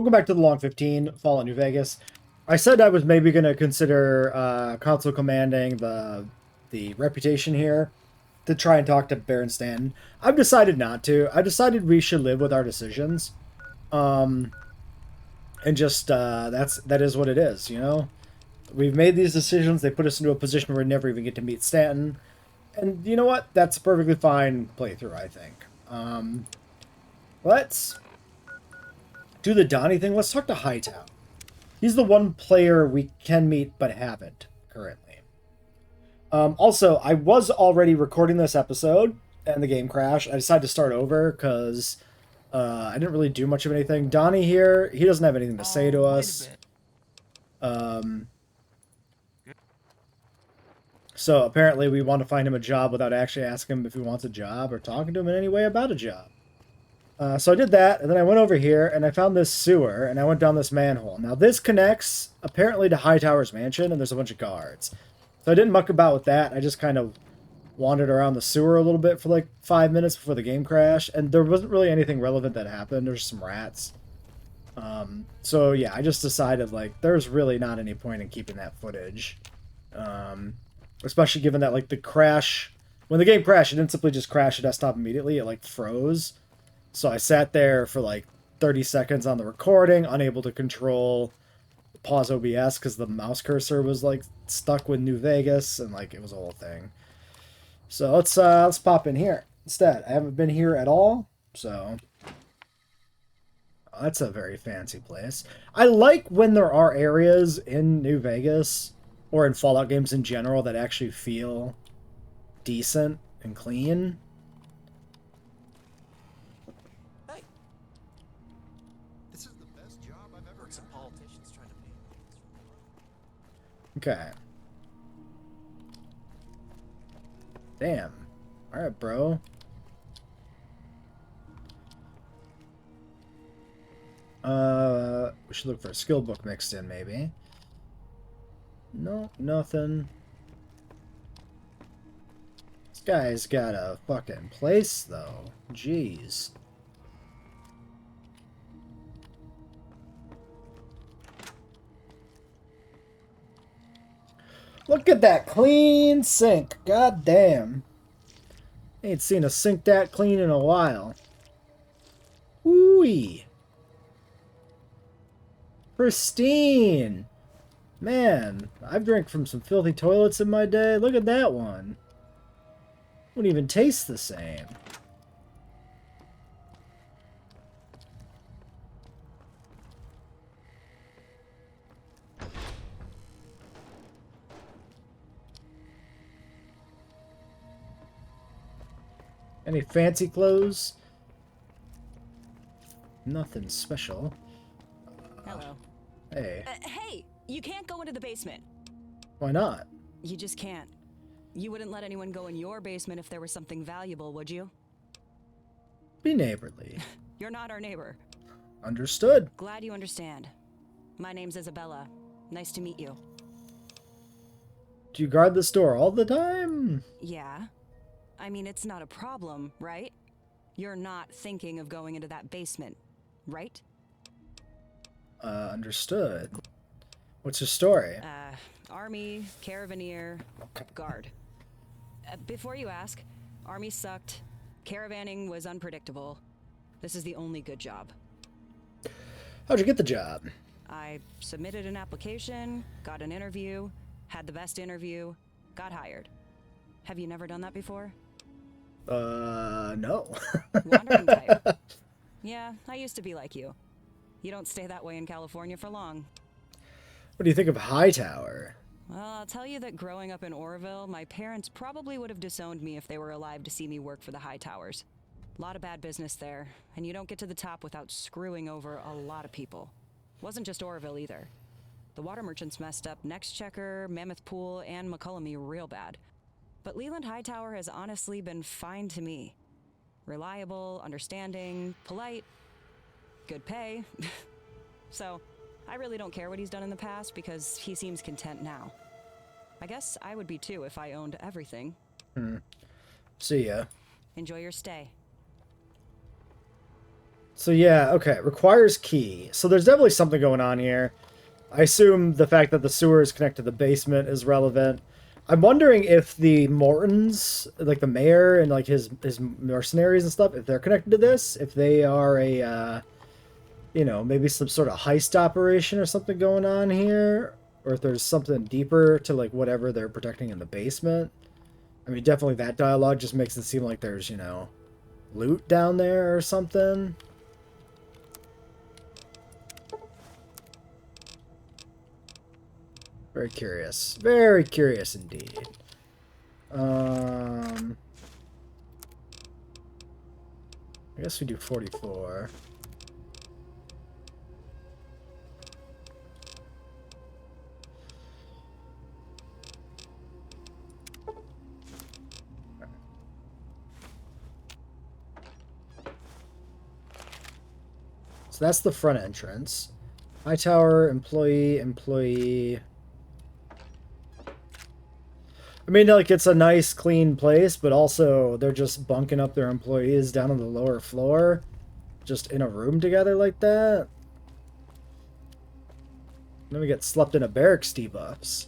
Welcome back to the Long 15, Fallout New Vegas. I said I was maybe going to consider console commanding the reputation here to try and talk to Baron Stanton. I've decided not to. I decided we should live with our decisions. Um, and just that is what it is, you know? We've made these decisions. They put us into a position where we never even get to meet Stanton. And you know what? That's a perfectly fine playthrough, I think. Let's do the Donnie thing. Let's talk to Hightown. He's the one player we can meet but haven't currently. Also, I was already recording this episode and the game crashed. I decided to start over because I didn't really do much of anything. Donnie here, he doesn't have anything to say to us. So apparently we want to find him a job without actually asking him if he wants a job or talking to him in any way about a job. So I did that, and then I went over here, and I found this sewer, and I went down this manhole. Now, this connects, apparently, to Hightower's mansion, and there's a bunch of guards. So I didn't muck about with that. I just kind of wandered around the sewer a little bit for, like, 5 minutes before the game crashed, and there wasn't really anything relevant that happened. There's some rats. So, yeah, I just decided, like, there's really not any point in keeping that footage. Especially given that, like, the crash... When the game crashed, it didn't simply just crash the desktop immediately. It, like, froze. So I sat there for like 30 seconds on the recording, unable to control pause OBS because the mouse cursor was like stuck with New Vegas and like it was a whole thing. So let's pop in here instead. I haven't been here at all, so that's a very fancy place. I like when there are areas in New Vegas or in Fallout games in general that actually feel decent and clean. Okay. Damn. Alright, bro. We should look for a skill book mixed in, maybe. No, nothing. This guy's got a fucking place, though. Jeez. Look at that clean sink. God damn. Ain't seen a sink that clean in a while. Woo-wee. Pristine. Man, I've drank from some filthy toilets in my day. Look at that one. Wouldn't even taste the same. Any fancy clothes? Nothing special. Hello. Hey. Hey, you can't go into the basement. Why not? You just can't. You wouldn't let anyone go in your basement if there was something valuable, would you? Be neighborly. You're not our neighbor. Understood. Glad you understand. My name's Isabella. Nice to meet you. Do you guard this door all the time? Yeah. I mean, it's not a problem, right? You're not thinking of going into that basement, right? Understood. What's your story? Army, Caravaneer, Guard. Before you ask, Army sucked. Caravanning was unpredictable. This is the only good job. How'd you get the job? I submitted an application, got an interview, had the best interview, got hired. Have you never done that before? No. Wandering type. Yeah, I used to be like you. You don't stay that way in California for long. What do you think of Hightower? Well, I'll tell you that growing up in Oroville, my parents probably would have disowned me if they were alive to see me work for the Hightowers. A lot of bad business there, and you don't get to the top without screwing over a lot of people. Wasn't just Oroville either. The water merchants messed up Next Checker, Mammoth Pool, and McCullamy real bad. But Leland Hightower has honestly been fine to me. Reliable, understanding, polite, good pay. So, I really don't care what he's done in the past because he seems content now. I guess I would be too if I owned everything. See ya. Enjoy your stay. So yeah, okay, requires key. So there's definitely something going on here. I assume the fact that the sewer is connected to the basement is relevant. I'm wondering if the Mortons, like the mayor and like his mercenaries and stuff, if they're connected to this, if they are a you know, maybe some sort of heist operation or something going on here, or if there's something deeper to like whatever they're protecting in the basement. I mean, definitely that dialogue just makes it seem like there's, you know, loot down there or something. Very curious. Very curious indeed. I guess we do 44. So that's the front entrance. High tower, employee. I mean, like, it's a nice, clean place, but also they're just bunking up their employees down on the lower floor, just in a room together like that. Then we get slept in a barracks debuffs.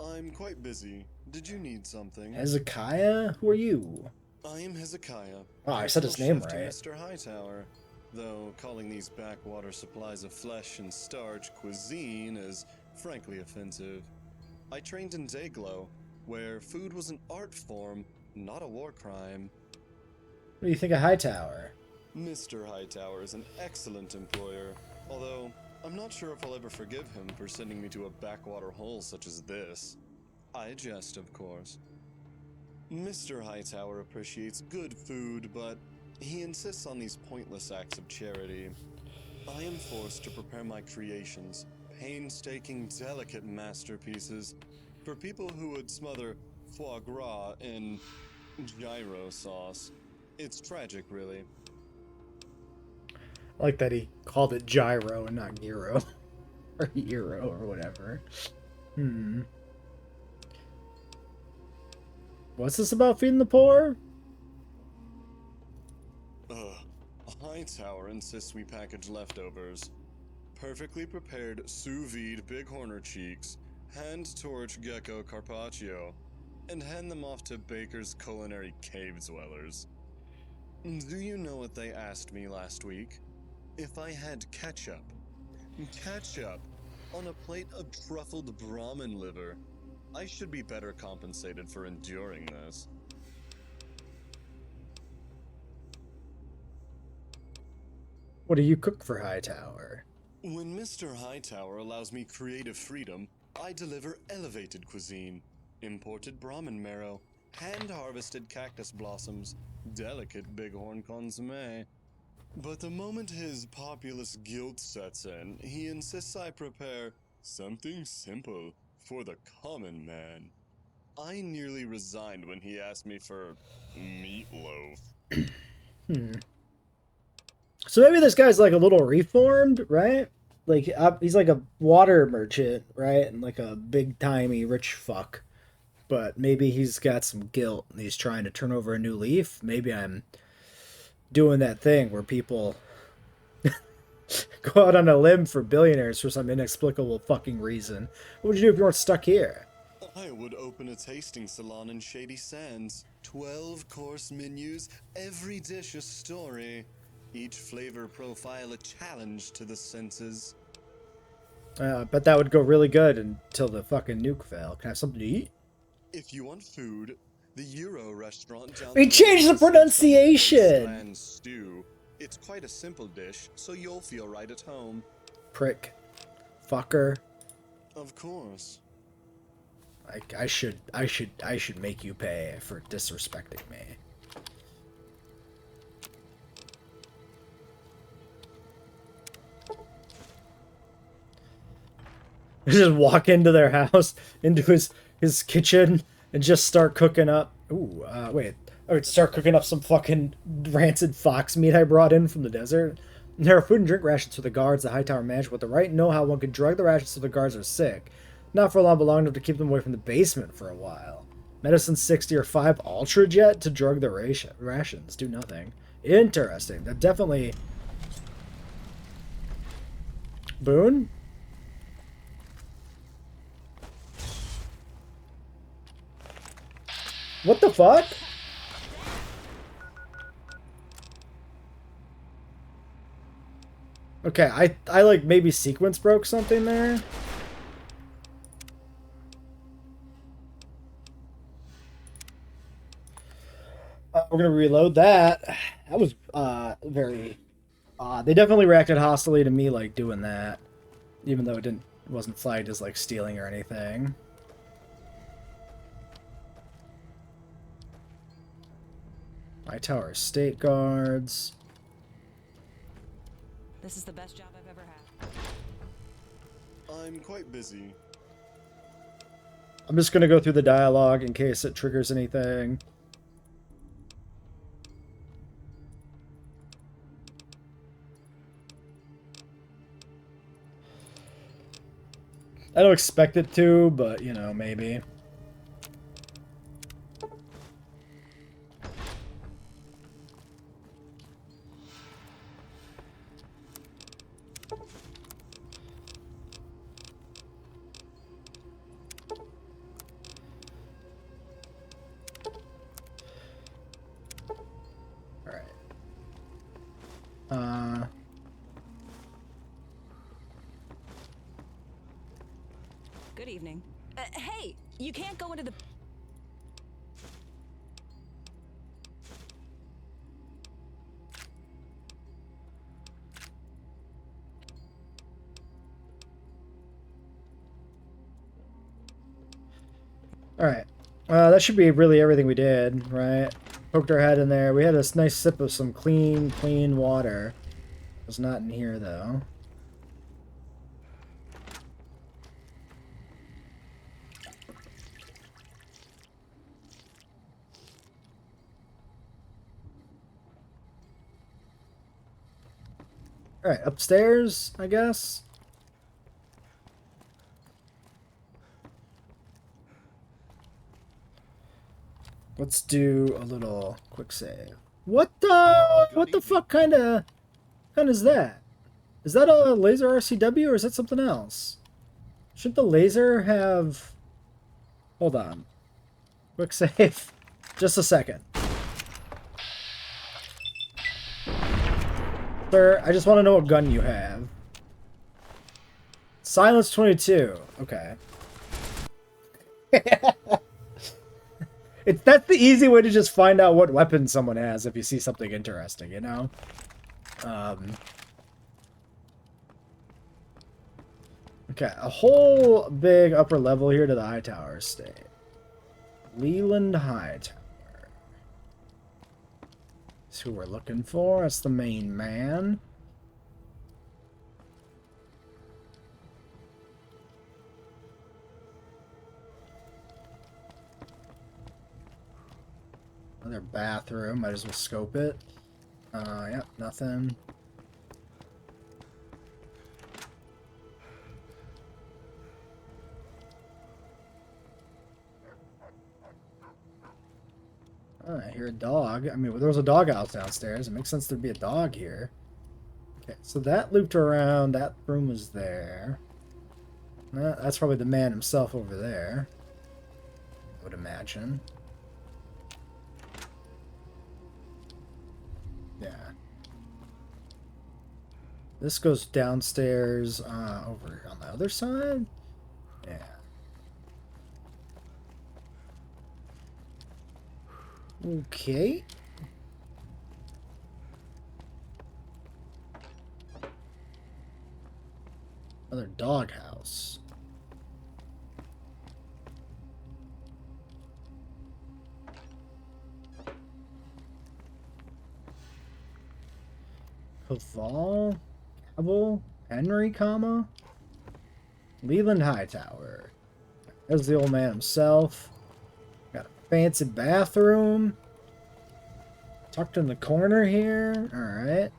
I'm quite busy. Did you need something? Hezekiah? Who are you? I am Hezekiah. Oh, I said his name Chef to right. Mr. Hightower. Though calling these backwater supplies of flesh and starch cuisine is frankly offensive. I trained in Dayglow, where food was an art form, not a war crime. What do you think of Hightower? Mr. Hightower is an excellent employer, although I'm not sure if I'll ever forgive him for sending me to a backwater hole such as this. I jest, of course. Mr. Hightower appreciates good food, but he insists on these pointless acts of charity. I am forced to prepare my creations, painstaking, delicate masterpieces, for people who would smother foie gras in gyro sauce. It's tragic, really. I like that he called it gyro and not gyro. Or euro or whatever. What's this about feeding the poor? Hightower insists we package leftovers. Perfectly prepared sous vide bighorner cheeks, hand-torch gecko carpaccio, and hand them off to Baker's culinary cave dwellers. Do you know what they asked me last week? If I had ketchup. Ketchup on a plate of truffled Brahmin liver. I should be better compensated for enduring this. What do you cook for Hightower? When Mr. Hightower allows me creative freedom, I deliver elevated cuisine. Imported Brahmin marrow, hand-harvested cactus blossoms, delicate bighorn consommé. But the moment his populist guilt sets in, he insists I prepare something simple for the common man. I nearly resigned when he asked me for meatloaf. So maybe this guy's like a little reformed, right? Like he's like a water merchant, right? And like a big-timey rich fuck. But maybe he's got some guilt and he's trying to turn over a new leaf. Maybe I'm doing that thing where people go out on a limb for billionaires for some inexplicable fucking reason. What would you do if you weren't stuck here? I would open a tasting salon in Shady Sands. 12-course menus, every dish a story. Each flavor profile a challenge to the senses. But that would go really good until the fucking nuke fell. Can I have something to eat? If you want food, the Euro restaurant down We changed the pronunciation! and stew. It's quite a simple dish, so you'll feel right at home. Prick. Fucker. Of course. I should make you pay for disrespecting me. Just walk into their house, into his kitchen, and just start cooking up. Ooh, wait. I would start cooking up some fucking rancid fox meat I brought in from the desert. There are food and drink rations for the guards. The Hightower managed with the right know-how one could drug the rations so the guards are sick. Not for long, but long enough to keep them away from the basement for a while. Medicine 60 or 5 Ultra Jet to drug the rations. Do nothing. Interesting. That definitely... Boone? What the fuck? Okay, I like maybe sequence broke something there. We're gonna reload that. That was very odd. They definitely reacted hostilely to me like doing that, even though it wasn't flagged as like stealing or anything. My tower state guards. This is the best job I've ever had. I'm quite busy. I'm just gonna go through the dialogue in case it triggers anything. I don't expect it to, but, you know, maybe. Alright. Good evening. Hey, you can't go into the... Alright. That should be really everything we did, right? Poked our head in there. We had a nice sip of some clean water. It was not in here, though. Alright, upstairs, I guess? Let's do a little quick save. What the fuck kind of is that? Is that a laser RCW or is that something else? Should the laser have... Hold on. Quick save. Just a second. Sir, I just want to know what gun you have. Silence 22. Okay. That's the easy way to just find out what weapon someone has if you see something interesting, you know? Okay, a whole big upper level here to the High Tower Estate. Leland High Tower. That's who we're looking for. That's the main man. Another bathroom. Might as well scope it. Yep, nothing. Oh, I hear a dog. I mean, there was a dog house downstairs. It makes sense there'd be a dog here. Okay, so that looped around. That room was there. That's probably the man himself over there, I would imagine. Yeah. This goes downstairs over on the other side? Yeah. Okay. Another doghouse. Caval? Caval? Henry, comma? Leland Hightower. There's the old man himself. Got a fancy bathroom. Tucked in the corner here. Alright.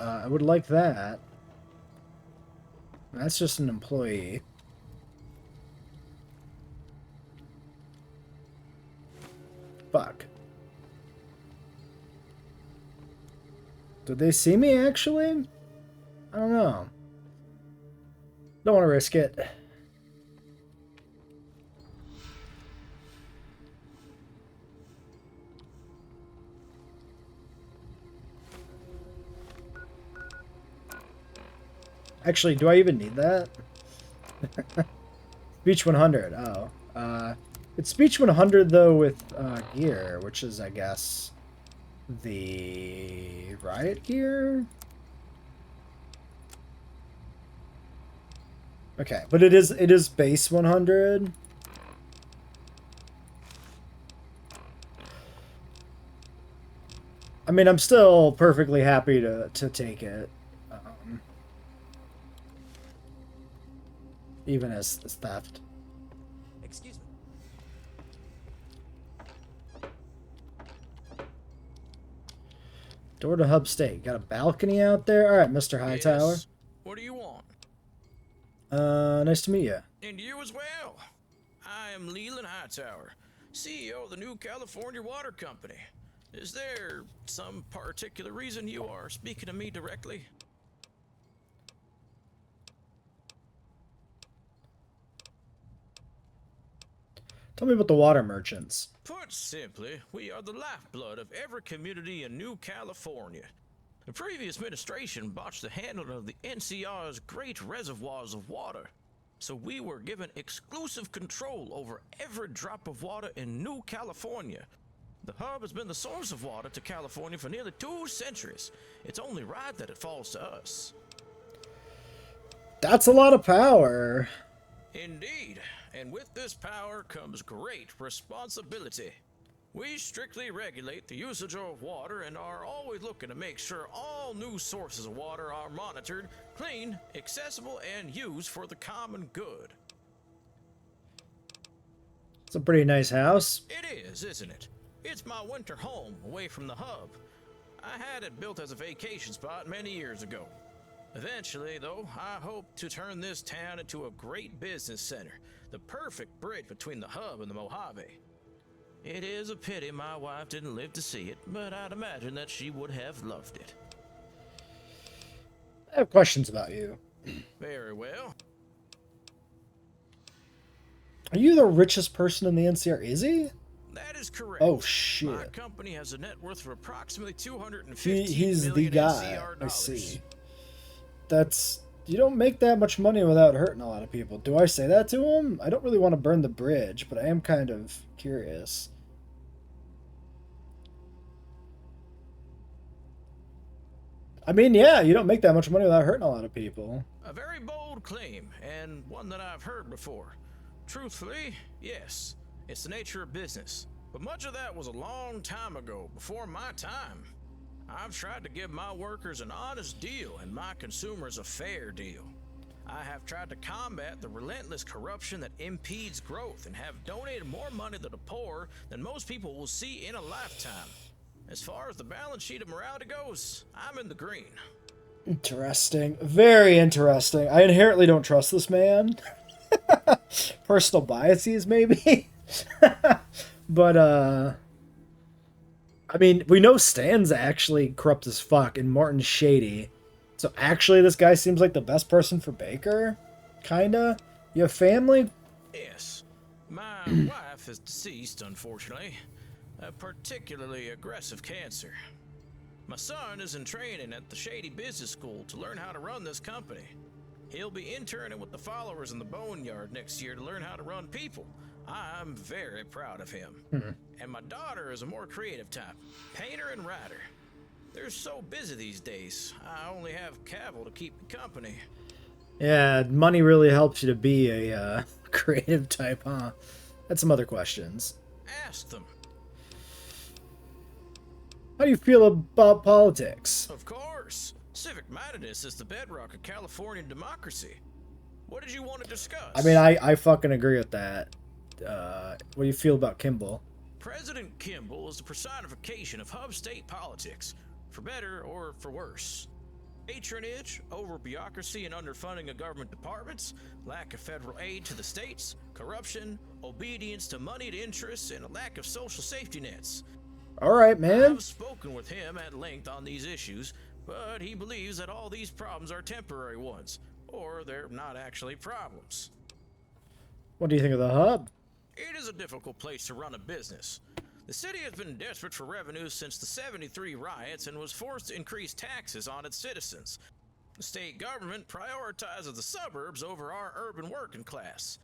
I would like that. That's just an employee. Fuck. Did they see me, actually? I don't know. Don't want to risk it. Actually, do I even need that? Speech 100. Oh. It's Speech 100, though, with gear, which is, I guess, the riot gear? Okay, but it is base 100. I mean, I'm still perfectly happy to take it. Even as theft. Excuse me. Door to Hub State. Got a balcony out there? Alright, Mr. Hightower. Yes. What do you want? Nice to meet you. And you as well. I am Leland Hightower, CEO of the New California Water Company. Is there some particular reason you are speaking to me directly? Tell me about the water merchants. Put simply, we are the lifeblood of every community in New California. The previous administration botched the handling of the NCR's great reservoirs of water, so we were given exclusive control over every drop of water in New California. The hub has been the source of water to California for nearly 2 centuries. It's only right that it falls to us. That's a lot of power. Indeed, and with this power comes great responsibility. We strictly regulate the usage of water and are always looking to make sure all new sources of water are monitored, clean, accessible, and used for the common good. It's a pretty nice house. It is, isn't it? It's my winter home away from the hub. I had it built as a vacation spot many years ago. Eventually, though, I hope to turn this town into a great business center, the perfect bridge between the hub and the Mojave. It is a pity my wife didn't live to see it, but I'd imagine that she would have loved it. I have questions about you. Very well. Are you the richest person in the NCR? Is he? That is correct. Oh, shit. My company has a net worth of approximately $250 He's the million guy. NCR I dollars. see. That's... You don't make that much money without hurting a lot of people. Do I say that to him? I don't really want to burn the bridge, but I am kind of curious. I mean, yeah, you don't make that much money without hurting a lot of people. A very bold claim, and one that I've heard before. Truthfully, yes, it's the nature of business. But much of that was a long time ago, before my time. I've tried to give my workers an honest deal and my consumers a fair deal. I have tried to combat the relentless corruption that impedes growth and have donated more money to the poor than most people will see in a lifetime. As far as the balance sheet of morality goes, I'm in the green. Interesting. Very interesting. I inherently don't trust this man. Personal biases, maybe? But, I mean, we know Stan's actually corrupt as fuck and Morton's shady. So actually this guy seems like the best person for Baker? Kinda? You have family? Yes. My wife is deceased, unfortunately. A particularly aggressive cancer. My son is in training at the Shady Business School to learn how to run this company. He'll be interning with the followers in the Boneyard next year to learn how to run people. I'm very proud of him. And my daughter is a more creative type, painter and writer. They're so busy these days, I only have Cavill to keep me company. Yeah, money really helps you to be a creative type, huh? That's some other questions. Ask them. How do you feel about politics? Of course. Civic mindedness is the bedrock of Californian democracy. What did you want to discuss? I mean, I fucking agree with that. What do you feel about Kimball? President Kimball is the personification of hub state politics, for better or for worse. Patronage, over bureaucracy and underfunding of government departments, lack of federal aid to the states, corruption, obedience to moneyed interests, and a lack of social safety nets. All right, man. I've spoken with him at length on these issues, but he believes that all these problems are temporary ones, or they're not actually problems. What do you think of the hub? It is a difficult place to run a business. The city has been desperate for revenue since the '73 riots and was forced to increase taxes on its citizens. The state government prioritizes the suburbs over our urban working class.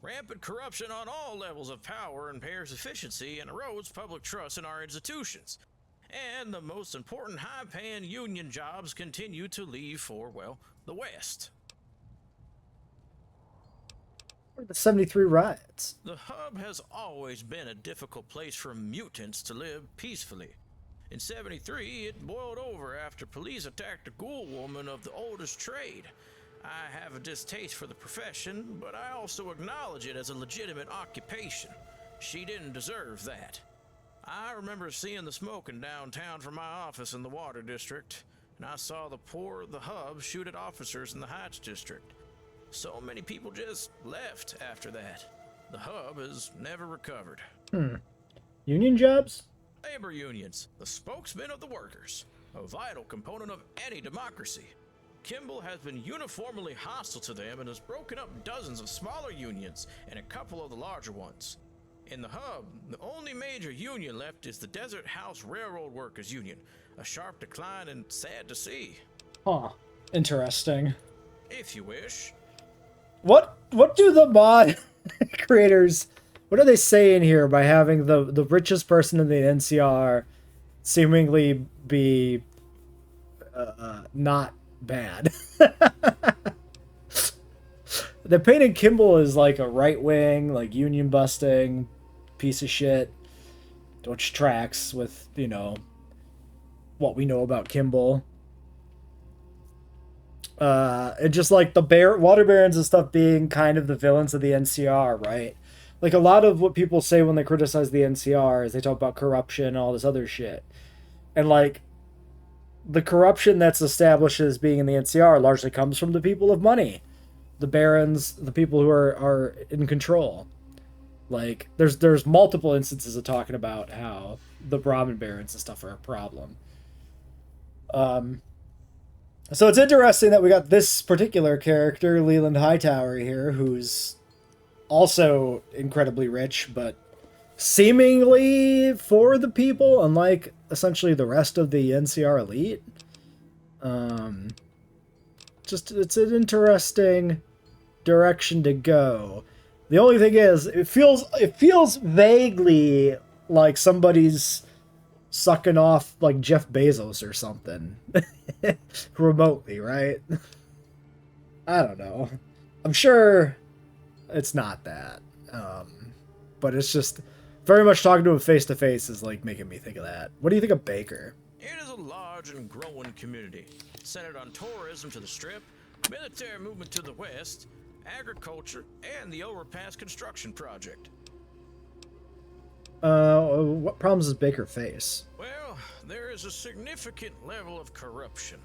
Rampant corruption on all levels of power impairs efficiency and erodes public trust in our institutions. And the most important high-paying union jobs continue to leave for, well, the West. The 73 riots. The hub has always been a difficult place for mutants to live peacefully. In '73, it boiled over after police attacked a ghoul woman of the oldest trade. I have a distaste for the profession, but I also acknowledge it as a legitimate occupation. She didn't deserve that. I remember seeing the smoking downtown from my office in the Water District, and I saw the poor of the hub shoot at officers in the Heights District. So many people just left after that. The hub has never recovered. Union jobs? Labor unions, the spokesmen of the workers, a vital component of any democracy. Kimball has been uniformly hostile to them and has broken up dozens of smaller unions and a couple of the larger ones. In the hub, the only major union left is the Desert House Railroad Workers Union, a sharp decline and sad to see. Huh. Interesting. If you wish. What do the mod creators, what are they saying here by having the richest person in the NCR seemingly be not bad? They're painting Kimball as like a right-wing, like union busting piece of shit, which tracks with, you know, what we know about Kimball. And just like the water barons and stuff being kind of the villains of the NCR, right? Like a lot of what people say when they criticize the NCR is they talk about corruption and all this other shit. And like the corruption that's established as being in the NCR largely comes from the people of money. The barons, the people who are in control. Like there's multiple instances of talking about how the Brahmin barons and stuff are a problem. So it's interesting that we got this particular character, Leland Hightower here, who's also incredibly rich, but seemingly for the people, unlike essentially the rest of the NCR elite. It's an interesting direction to go. The only thing is, it feels vaguely like somebody's sucking off like Jeff Bezos or something remotely, right? I don't know. I'm sure it's not that. But it's just very much talking to him face to face is like making me think of that. What do you think of Baker? It is a large and growing community, centered on tourism to the Strip, military movement to the west, agriculture, and the overpass construction project. What problems does Baker face? Well, there is a significant level of corruption.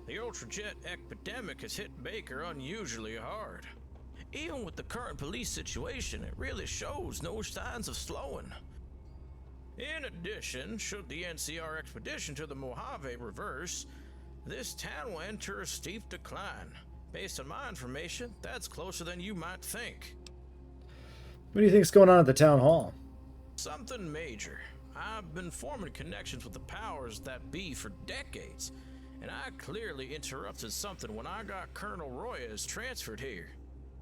The Ultrajet epidemic has hit Baker unusually hard. Even with the current police situation, it really shows no signs of slowing. In addition, should the NCR expedition to the Mojave reverse, this town will enter a steep decline. Based on my information, that's closer than you might think. What do you think's going on at the town hall? Something major. I've been forming connections with the powers that be for decades, and I clearly interrupted something when I got Colonel Royas transferred here.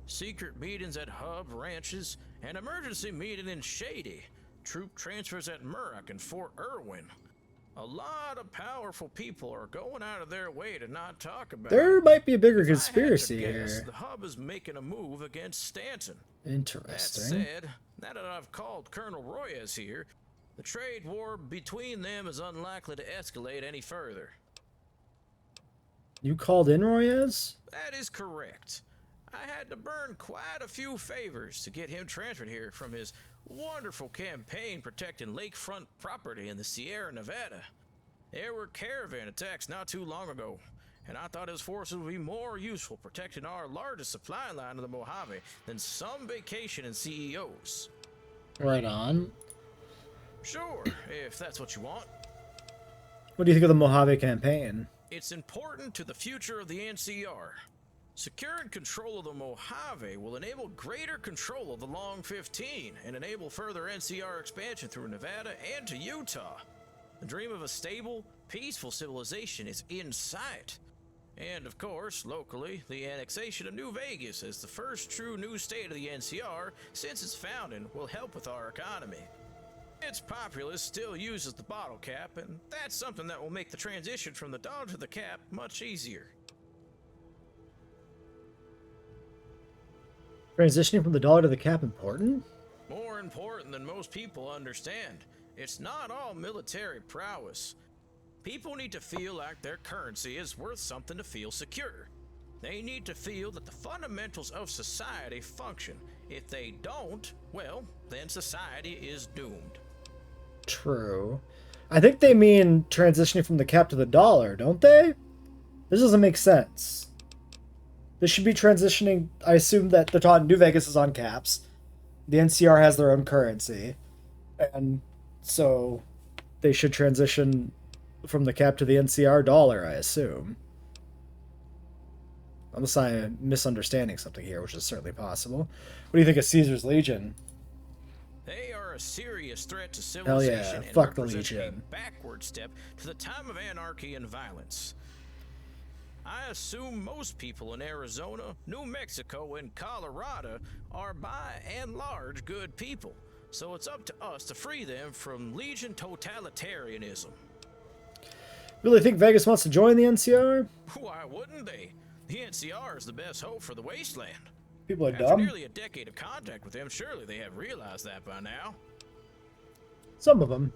Secret meetings at hub ranches, an emergency meeting in Shady, troop transfers at Murrock and Fort Irwin. A lot of powerful people are going out of their way to not talk about There it. might be a bigger If I had to conspiracy guess, here. the hub is making a move against Stanton. That Interesting. said, now that I've called Colonel Royas here, the trade war between them is unlikely to escalate any further. You called in Royas? That is correct. I had to burn quite a few favors to get him transferred here from his wonderful campaign protecting lakefront property in the Sierra Nevada. There were caravan attacks not too long ago, and I thought his forces would be more useful protecting our largest supply line of the Mojave than some vacation and CEOs. Right on. Sure, if that's what you want. What do you think of the Mojave campaign? It's important to the future of the NCR. Securing control of the Mojave will enable greater control of the Long 15 and enable further NCR expansion through Nevada and to Utah. The dream of a stable, peaceful civilization is in sight. And of course, locally, the annexation of New Vegas as the first true new state of the NCR since its founding will help with our economy. Its populace still uses the bottle cap, and that's something that will make the transition from the dollar to the cap much easier. Transitioning from the dollar to the cap important? More important than most people understand. It's not all military prowess. People need to feel like their currency is worth something to feel secure. They need to feel that the fundamentals of society function. If they don't, well, then society is doomed. True. I think they mean transitioning from the cap to the dollar, don't they? This doesn't make sense. This should be transitioning. I assume that they're talking New Vegas is on caps. The NCR has their own currency. And so they should transition from the cap to the NCR dollar, I assume. Unless I'm misunderstanding something here, which is certainly possible. What do you think of Caesar's Legion? They are a serious threat to Hell civilization yeah, and fuck the represent Legion. a backward step to the time of anarchy and violence. I assume most people in Arizona, New Mexico, and Colorado are by and large good people, so it's up to us to free them from Legion totalitarianism. Really think Vegas wants to join the NCR? Why wouldn't they? The NCR is the best hope for the wasteland. People are After dumb. nearly a decade of contact with them, surely they have realized that by now. Some of them.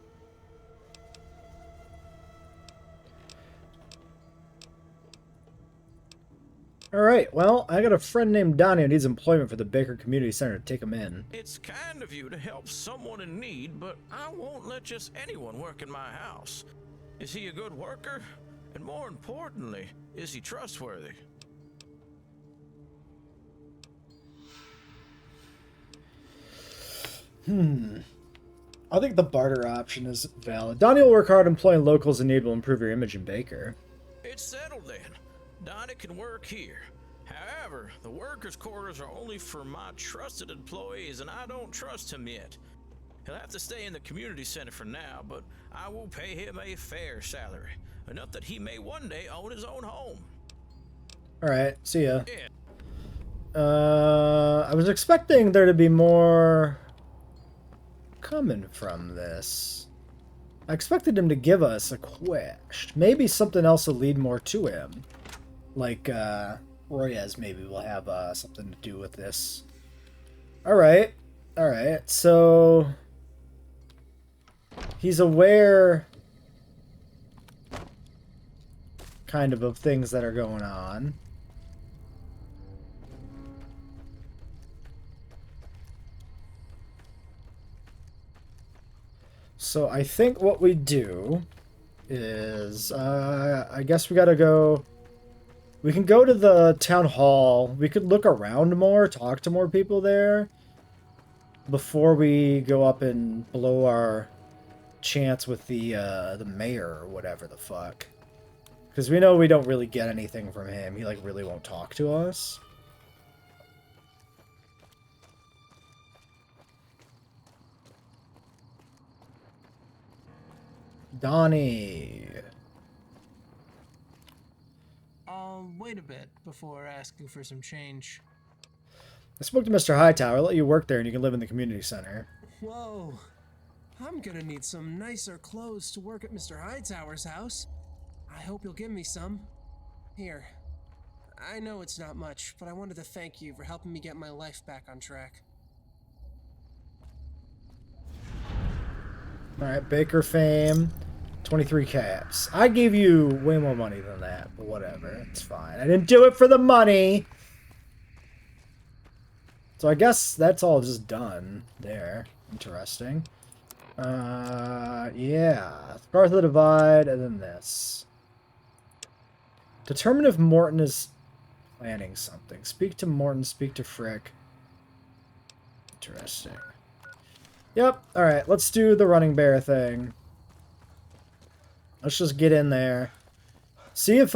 Alright, well, I got a friend named Donnie who needs employment for the Baker Community Center to take him in. It's kind of you to help someone in need, but I won't let just anyone work in my house. Is he a good worker? And more importantly, is he trustworthy? I think the barter option is valid. Donnie will work hard employing locals in need will improve your image in Baker. It's settled then. Donnie can work here. However, the workers' quarters are only for my trusted employees, and I don't trust him yet. He'll have to stay in the community center for now, but I will pay him a fair salary, enough that he may one day own his own home. Alright, see ya. Yeah. I was expecting there to be more coming from this. I expected him to give us a quest. Maybe something else will lead more to him. Like, Royez maybe will have something to do with this. Alright. Alright, so... he's aware... kind of things that are going on. So I think what we do is, I guess we gotta go, we can go to the town hall, we could look around more, talk to more people there, before we go up and blow our chance with the mayor or whatever the fuck. Because we know we don't really get anything from him, he like really won't talk to us. Donnie. Wait a bit before asking for some change. I spoke to Mr. Hightower. I'll let you work there and you can live in the community center. Whoa. I'm gonna need some nicer clothes to work at Mr. Hightower's house. I hope you'll give me some. Here. I know it's not much, but I wanted to thank you for helping me get my life back on track. Alright, Baker fame. 23 caps. I gave you way more money than that, but whatever. It's fine. I didn't do it for the money! So I guess that's all just done there. Interesting. Yeah. Scar of the Divide, and then this. Determine if Morton is planning something. Speak to Morton, speak to Frick. Interesting. Yep, alright, let's do the running bear thing. Let's just get in there. See if,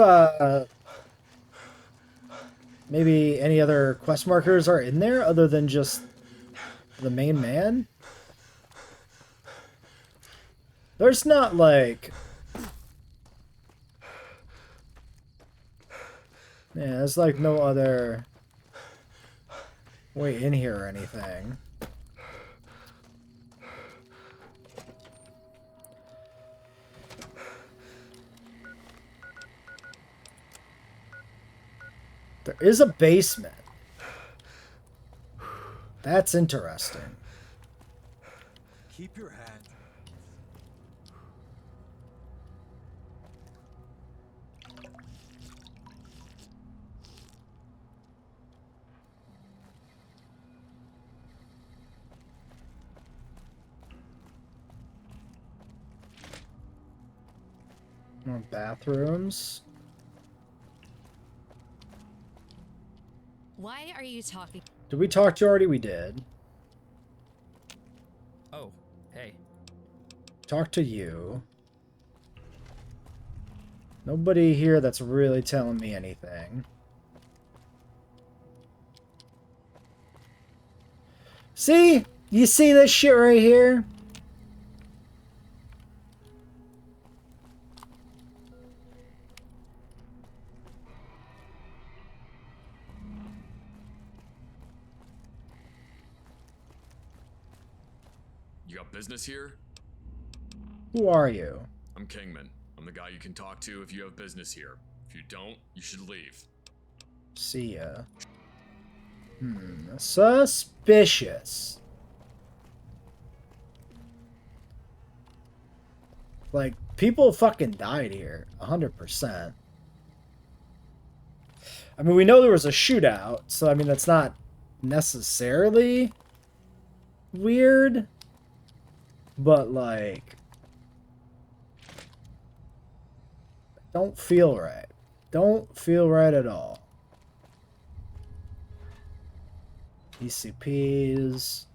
maybe any other quest markers are in there other than just the main man? There's not, like... Yeah, there's, like, no other way in here or anything. There is a basement. That's interesting. Keep your hand. More bathrooms. Why are you talking? Did we talk to you already? We did. Oh, hey. Talk to you. Nobody here that's really telling me anything. See? You see this shit right here? You got business here? Who are you? I'm Kingman. I'm the guy you can talk to if you have business here. If you don't, you should leave. See ya. Suspicious. Like, people fucking died here. 100%. I mean, we know there was a shootout, so I mean, that's not necessarily weird. But, like, don't feel right. Don't feel right at all. ECPs.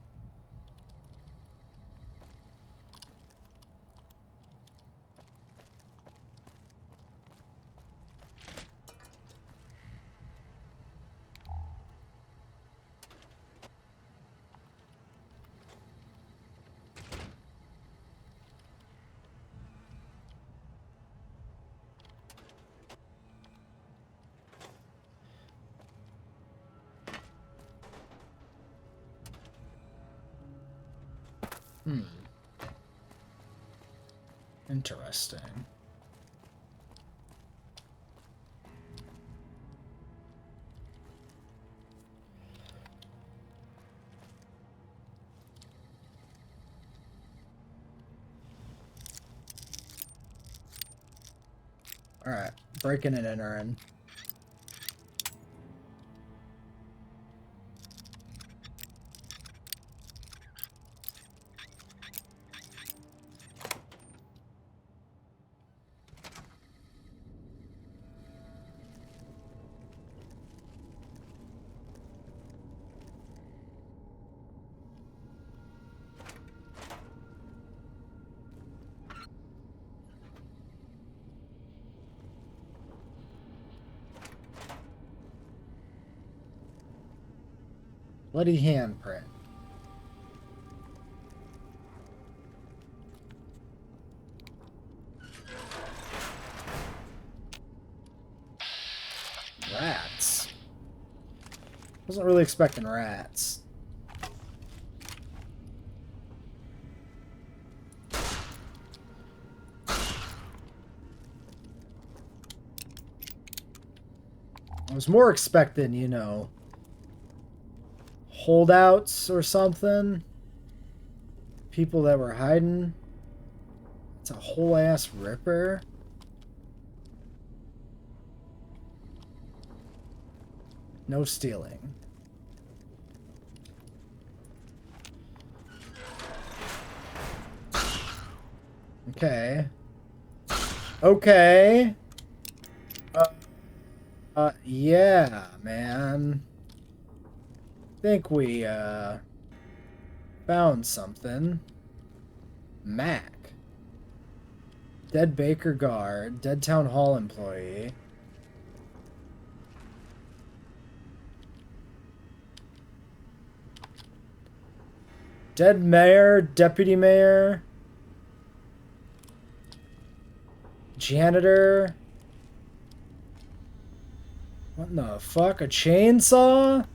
Interesting. All right, breaking and entering. Bloody handprint. Rats. Wasn't really expecting rats. I was more expecting, you know, holdouts or something. People that were hiding. It's a whole ass ripper. No stealing. Okay. Okay. Yeah, man. Think we, found something. Mac. Dead Baker guard. Dead Town Hall employee. Dead mayor. Deputy mayor. Janitor. What in the fuck? A chainsaw?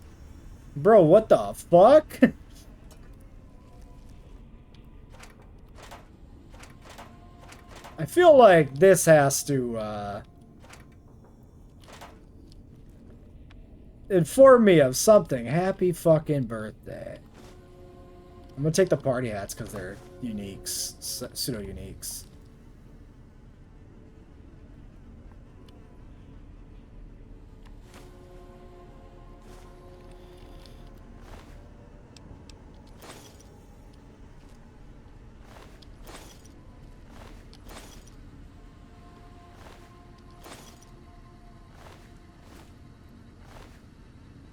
Bro, what the fuck? I feel like this has to, inform me of something. Happy fucking birthday. I'm gonna take the party hats because they're uniques. Pseudo-uniques.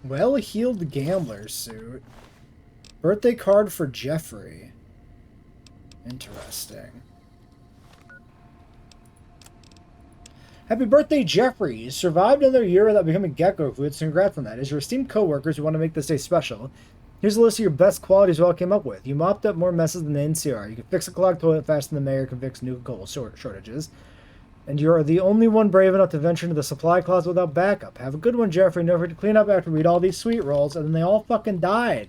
Well-heeled gambler suit. Birthday card for Jeffrey. Interesting. Happy birthday, Jeffrey. You survived another year without becoming gecko food, so congrats on that. As your esteemed co-workers who want to make this day special, here's a list of your best qualities we all came up with. You mopped up more messes than the NCR. You can fix a clogged toilet faster than the mayor can fix new coal shortages. And you're the only one brave enough to venture into the supply closet without backup. Have a good one, Jeffrey. Never forget to clean up after we eat all these sweet rolls. And then they all fucking died.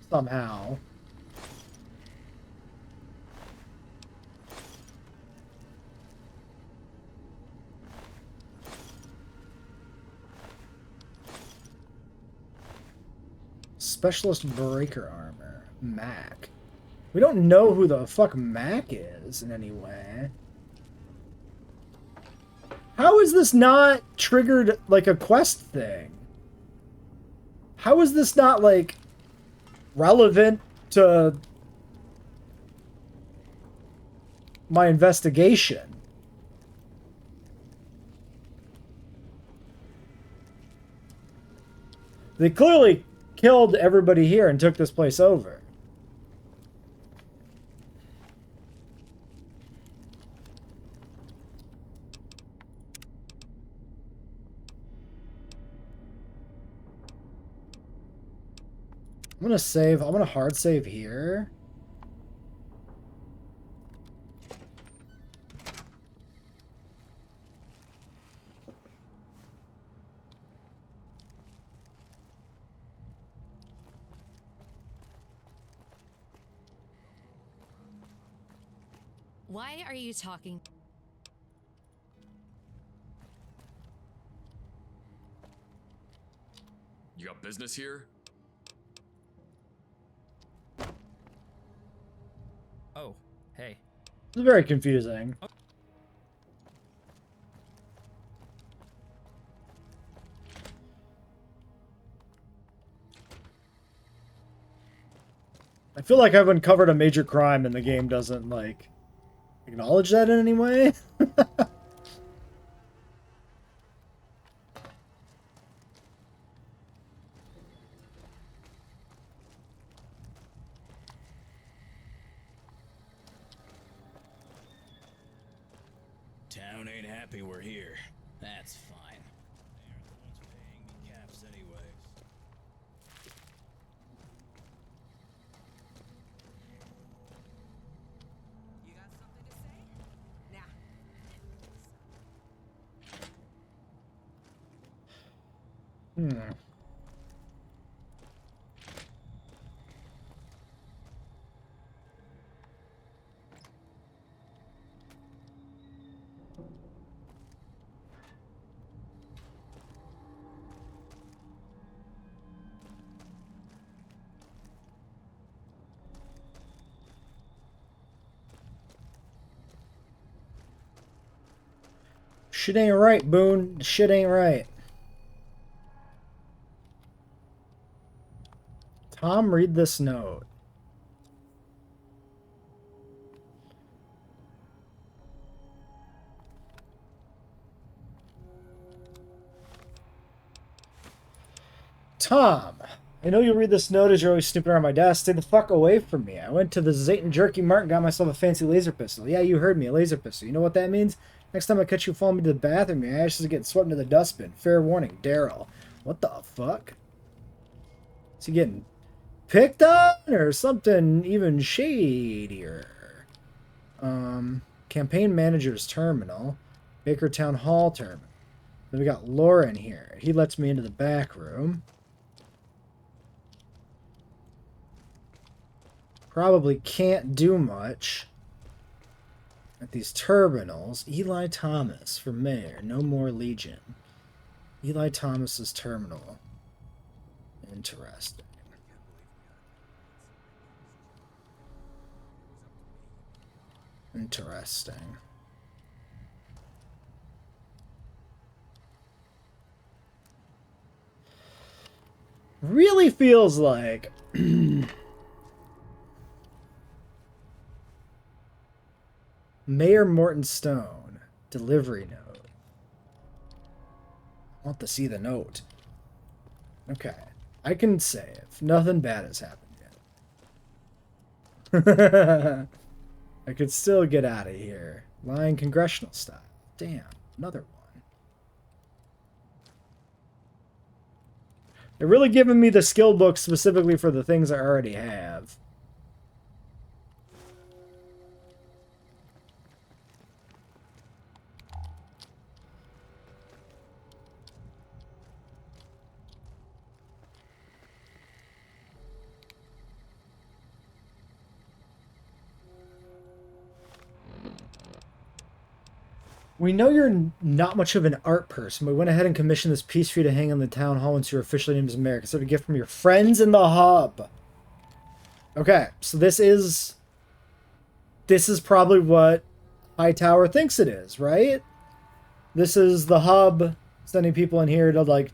Somehow. Specialist breaker armor. Mac. We don't know who the fuck Mac is in any way. How is this not triggered like a quest thing? How is this not like relevant to my investigation? They clearly killed everybody here and took this place over. I'm gonna save. I'm gonna hard save here. Why are you talking? You got business here? Oh, hey. It's very confusing. I feel like I've uncovered a major crime and the game doesn't, like, acknowledge that in any way. Town ain't happy we're here. That's fine. They aren't the ones paying me caps anyways. You got something to say? Nah. Hmm. Shit ain't right, Boone. Shit ain't right. Tom, read this note. Tom, I know you'll read this note as you're always snooping around my desk. Stay the fuck away from me. I went to the Zayton Jerky Mart and got myself a fancy laser pistol. Yeah, you heard me, a laser pistol. You know what that means? Next time I catch you falling into the bathroom, your ashes are getting swept into the dustbin. Fair warning, Daryl. What the fuck? Is he getting picked on or something even shadier? Campaign manager's terminal. Baker Town Hall terminal. Then we got Lauren here. He lets me into the back room. Probably can't do much at these terminals. Eli Thomas for mayor. No more Legion. Eli Thomas's terminal. Interesting. Interesting. Really feels like Mayor Morton Stone, delivery note. I want to see the note. Okay. I can save. Nothing bad has happened yet. I could still get out of here. Lying congressional style. Damn. Another one. They're really giving me the skill book specifically for the things I already have. We know you're not much of an art person. We went ahead and commissioned this piece for you to hang on the town hall once you're officially named as mayor. Consider a gift from your friends in the hub. Okay, so this is probably what Hightower thinks it is, right? This is the hub sending people in here to, like,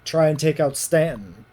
try and take out Stanton.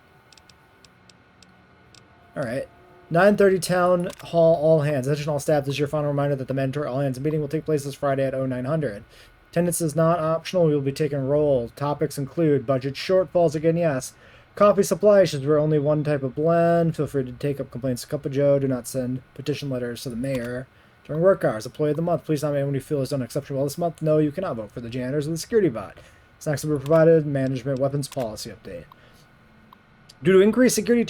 Alright. 9:30 Town Hall, all hands. Attention all staff, this is your final reminder that the mandatory all hands meeting will take place this Friday at 0900. Attendance is not optional. We will be taking roll. Topics include budget shortfalls, again, yes. Coffee supply issues, we're only one type of blend. Feel free to take up complaints to Cup of Joe. Do not send petition letters to the mayor. During work hours, employee of the month, please nominate anyone you feel is done exceptionally well this month. No, you cannot vote for the janitors or the security bot. Snacks will be provided. Management weapons policy update. Due to increased security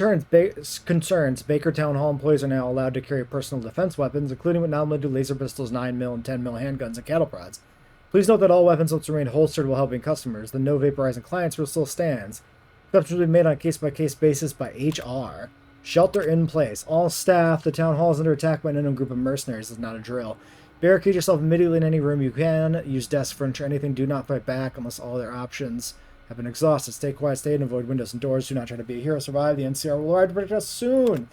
concerns, Baker Town Hall employees are now allowed to carry personal defense weapons, including but not limited to laser pistols, 9mm, and 10mm handguns, and cattle prods. Please note that all weapons must remain holstered while helping customers. The no vaporizing clients rule still stands. Exceptions will be made on a case-by-case basis by HR. Shelter in place. All staff. The town hall is under attack by an unknown group of mercenaries. This is not a drill. Barricade yourself immediately in any room you can. Use desk furniture, anything. Do not fight back unless all their options have been exhausted. Stay quiet, stay and avoid windows and doors. Do not try to be a hero. Survive. The NCR will arrive to protect us soon.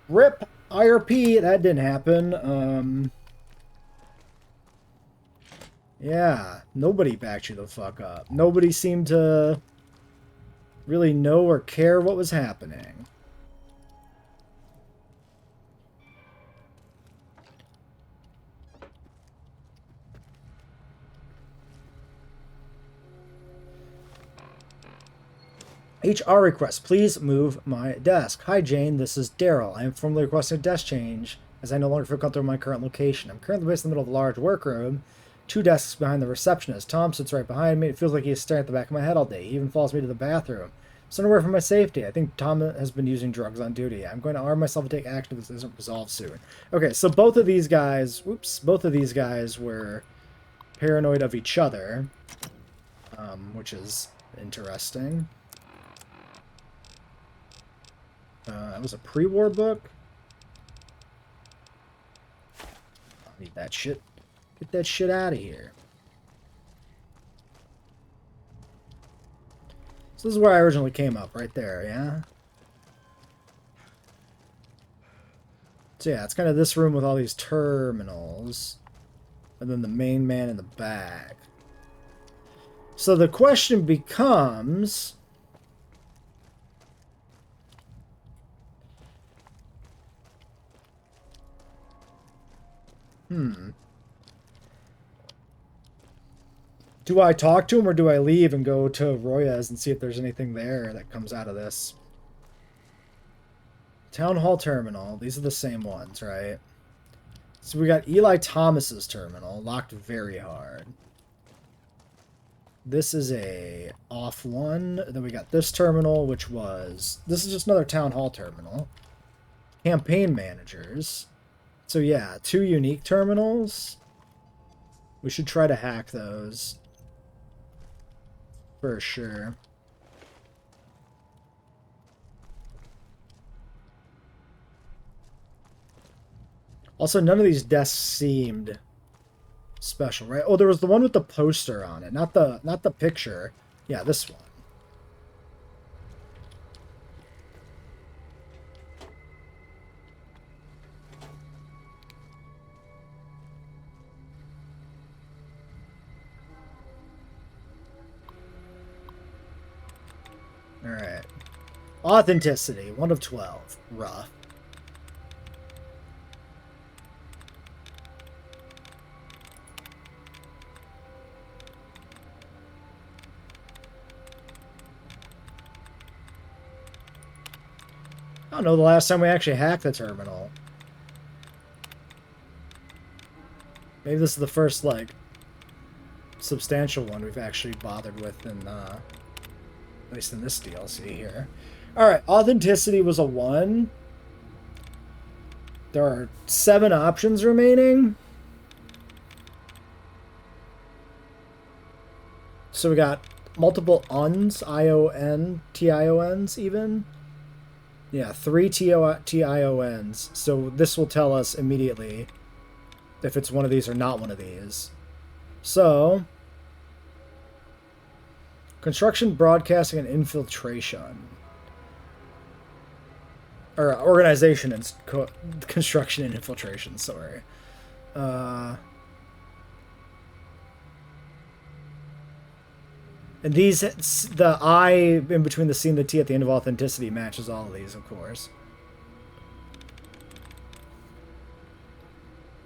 RIP IRP. That didn't happen. Yeah. Nobody backed you the fuck up. Nobody seemed to really know or care what was happening. HR request. Please move my desk. Hi, Jane. This is Daryl. I am formally requesting a desk change as I no longer feel comfortable in my current location. I'm currently based in the middle of a large workroom. 2 desks behind the receptionist. Tom sits right behind me. It feels like he is staring at the back of my head all day. He even follows me to the bathroom. So nowhere for my safety. I think Tom has been using drugs on duty. I'm going to arm myself and take action if this isn't resolved soon. Okay, so both of these guys, both of these guys were paranoid of each other, which is interesting. That was a pre-war book. I need that shit. Get that shit out of here. So this is where I originally came up, right there, yeah? So yeah, it's kind of this room with all these terminals. And then the main man in the back. So the question becomes... Do I talk to him or do I leave and go to Royas and see if there's anything there that comes out of this? Town Hall Terminal. These are the same ones, right? So we got Eli Thomas's terminal, locked very hard. This is a off one. Then we got this terminal, which was... This is just another Town Hall terminal. Campaign managers. So yeah, 2 unique terminals. We should try to hack those. For sure. Also, none of these desks seemed special, right? Oh, there was the one with the poster on it, not the picture. Yeah, this one. All right. Authenticity, 1 of 12. Rough. I don't know the last time we actually hacked the terminal. Maybe this is the first, like, substantial one we've actually bothered with in, at least in this DLC here. Alright, authenticity was a 1. There are 7 options remaining. So we got multiple uns, I-O-N, T-I-O-Ns even. Yeah, 3 T-I-O-Ns. So this will tell us immediately if it's one of these or not one of these. So, construction, broadcasting, and infiltration. Or organization and construction and infiltration, sorry. And these, the I in between the C and the T at the end of authenticity matches all of these, of course.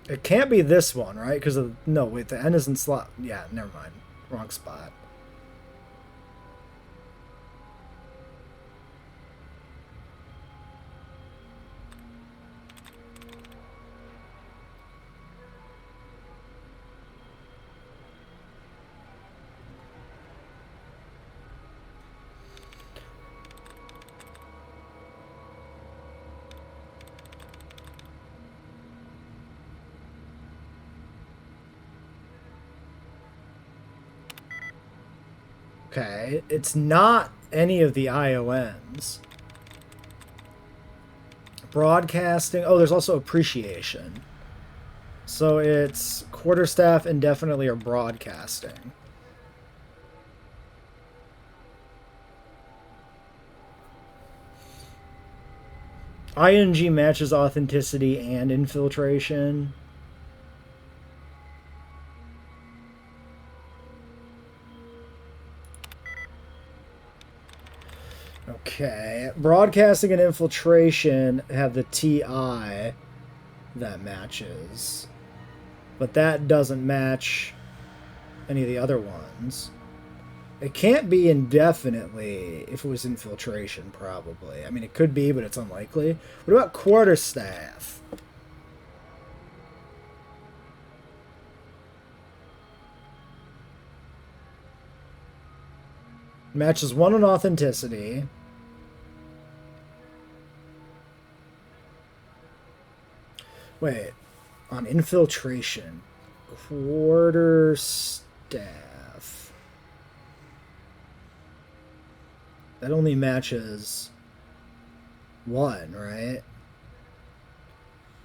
It can't be this one, right? Because of, no, wait, the N is in slot. Yeah, never mind. Wrong spot. Okay, it's not any of the IONs. Broadcasting. Oh, there's also appreciation. So it's quarterstaff, indefinitely, or broadcasting. ING matches authenticity and infiltration. Okay, broadcasting and infiltration have the TI that matches, but that doesn't match any of the other ones. It can't be indefinitely if it was infiltration, probably. I mean, it could be, but it's unlikely. What about quarterstaff? Matches 1 on authenticity. Wait, on infiltration, quarterstaff. That only matches 1, right?